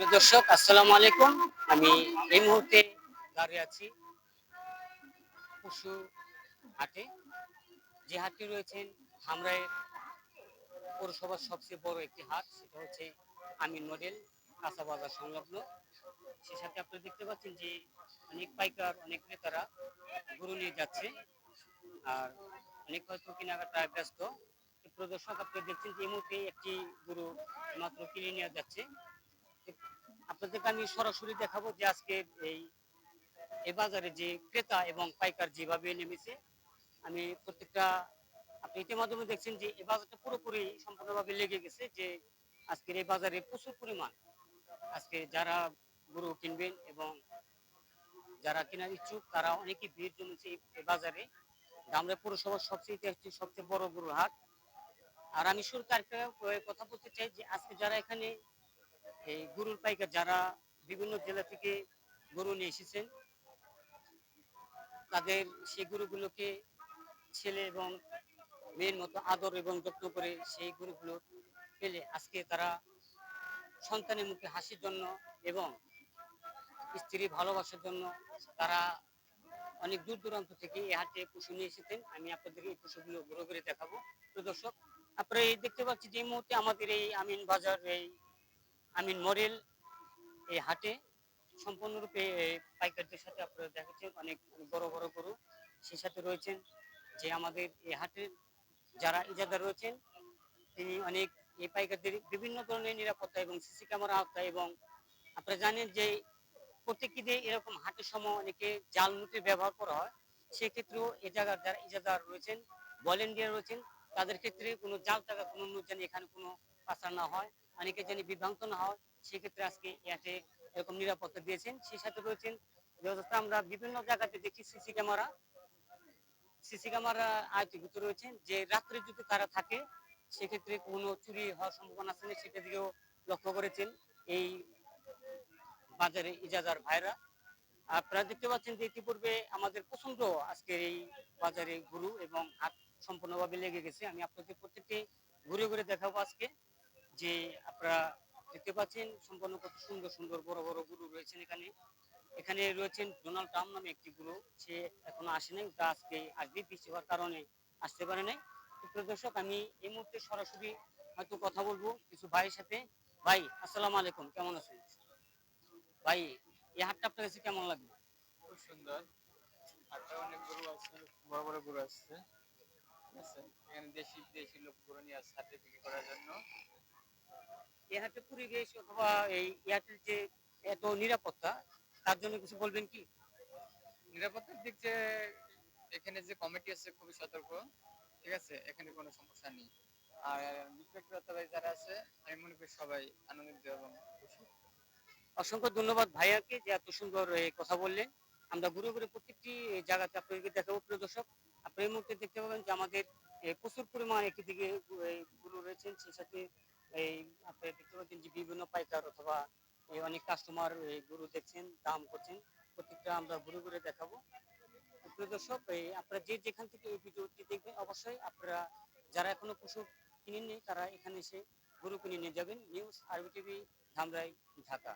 প্রিয় দর্শক, আসসালামু আলাইকুম। আমি এই মুহূর্তে দাঁড়িয়ে আছি পশু হাটে। যে হাটটি রয়েছেন ধামরাই পৌরসভার সবচেয়ে বড় একটি হাট, সেটা হচ্ছে আমিন মডেল কাঁচা বাজার সংলগ্ন। সে সাথে আপনারা দেখতে পাচ্ছেন যে অনেক পাইকার, অনেক ক্রেতারা গরু নিয়ে যাচ্ছে, আর অনেক হয়তো কেনাকাটায় ব্যস্ত। প্রিয় দর্শক, আপনারা দেখছেন যে এই মুহূর্তে একটি গরু মাত্র কিনে নিয়ে যাচ্ছে। আপনাদেরকে আমি সরাসরি দেখাবো যে আজকে এই বাজারে যে ক্রেতা এবং পাইকার যেভাবে নেমেছে। আমি প্রত্যেকটা, আপনি ইতিমধ্যে দেখছেন যে এই বাজারটা পুরোপুরি সম্পূর্ণভাবে লেগে গেছে, যে আজকের এই বাজারে প্রচুর পরিমাণ আজকে যারা গরু কিনবেন এবং যারা কেনার ইচ্ছুক তারা অনেকেই ভিড় জমেছে এই বাজারে। ধামরাই পৌরসভার সবচেয়ে বড় গরুর হাট। আর আমি শুরুতে একটা কথা বলতে চাই যে আজকে যারা এখানে এই গরুর পাইকার, যারা বিভিন্ন জেলা থেকে গরু নিয়ে এসেছেন, তাদের সেই গরুগুলোকে ছেলে এবং মেয়ের মতো আদর এবং যত্ন করে সেই গরুগুলো পেলে আজকে তারা সন্তানের মুখে হাসির জন্য এবং স্ত্রীর ভালোবাসার জন্য তারা অনেক দূর দূরান্ত থেকে এই হাটে পশু নিয়ে এসেছেন। আমি আপনাদের এই পশুগুলো ঘুরে ঘুরে দেখাবো। তো দর্শক, আপনারা এই দেখতে পাচ্ছি যে এই মুহূর্তে আমাদের এই আমিন বাজার, এই আমিন মডেল এই হাটে সম্পূর্ণরূপে পাইকারদের সাথে আপনারা দেখাচ্ছেন অনেক বড় বড় গরু। সেই সাথে রয়েছেন যে আমাদের এই হাটের যারা ইজাদার রয়েছেন, তিনি অনেক এই পাইকারদের বিভিন্ন ধরনের নিরাপত্তা এবং সিসি ক্যামেরা আওতায়, এবং আপনারা জানেন যে প্রত্যেক ঈদে এরকম হাটের সময় অনেকে জাল নোটের ব্যবহার করা হয়। সেক্ষেত্রেও এ জায়গার যারা ইজাদার রয়েছেন, ভলেন্টিয়ার রয়েছেন, তাদের ক্ষেত্রে কোনো জাল টাকা কোনো নোট যেন এখানে কোনো পাচার না হয়, অনেকে যেন বিভ্রান্ত না হয়, সেক্ষেত্রে আজকে ইয়াতে এরকম নিরাপত্তা দিয়েছেন। সেই সাথে রয়েছেন ব্যবস্থা, আমরা বিভিন্ন জায়গাতে দেখি সিসি ক্যামেরা আয়ত্তভুক্ত রয়েছেন, যে রাত্রে যদি তারা থাকে সেক্ষেত্রে কোনো চুরি হওয়ার সম্ভাবনা আছে না, সেটা দিকেও লক্ষ্য করেছেন এই বাজারে ইজাদার ভাইরা। আপনারা দেখতে পাচ্ছেন যে ইতিপূর্বে আমাদের প্রচন্ড আজকের এই বাজারে গরু এবং হাট সম্পূর্ণভাবে লেগে গেছে। আমি আপনাদের প্রত্যেককে ঘুরে ঘুরে দেখাবো আজকে, যে আপনারা দেখতে পাচ্ছেন সম্পূর্ণ কত সুন্দর সুন্দর বড় বড় গরু রয়েছেন এখানে। এখানে রয়েছেন ডোনাল্ড ট্রাম্প নামে একটি গরু, সে এখনো আসে নাই, তা আজকে আসবে, বৃষ্টি হওয়ার কারণে আসতে পারে নাই। প্রিয় দর্শক, আমি এই মুহূর্তে সরাসরি হয়তো কথা বলবো কিছু ভাইয়ের সাথে। ভাই, আসসালামু আলাইকুম, কেমন আছেন? ভাই, এই হাটটা আপনার কাছে কেমন লাগলো? খুব সুন্দর। হাটে অনেক গরু আছে, বড় বড় গরু আসছে। ঠিক আছে, এখানে দেশি বিদেশি লোক গরু নিয়ে আসছে হাটে বিক্রি করার জন্য। এই হাটের পরিবেশ অথবা এই হাটের যে এত নিরাপত্তা, তার জন্য কিছু বলবেন কি? নিরাপত্তার দিক দিয়ে এখানে যে কমিটি আছে খুবই সতর্ক। ঠিক আছে, এখানে কোনো সমস্যা নেই। আর বিক্রেতা যারা আছে, আমি মনে করি সবাই আনন্দিত এবং খুশি। অসংখ্য ধন্যবাদ ভাইয়াকে, যে এত সুন্দর কথা বললেন। আমরা ঘুরে ঘুরে প্রত্যেকটি জায়গাতে আপনাদেরকে দেখাবো। প্রিয় দর্শক, আপনি এই মুহূর্তে দেখতে পাবেন যে আমাদের প্রচুর পরিমাণ একটি দিকে গরু রয়েছেন, সেই সাথে এই আপনি দেখতে পাচ্ছেন যে বিভিন্ন পাইকার অথবা অনেক কাস্টমার গরু দেখছেন, দাম করছেন। প্রত্যেকটা আমরা ঘুরে ঘুরে দেখাবো। প্রিয় দর্শক, আপনারা যে যেখান থেকে এই ভিডিওটি দেখবেন, অবশ্যই আপনারা যারা এখনো পশু কিনেননি তারা এখানে এসে গরু কিনে নিয়ে যাবেন। নিউজ আরবি টিভি, ধামরাই, ঢাকা।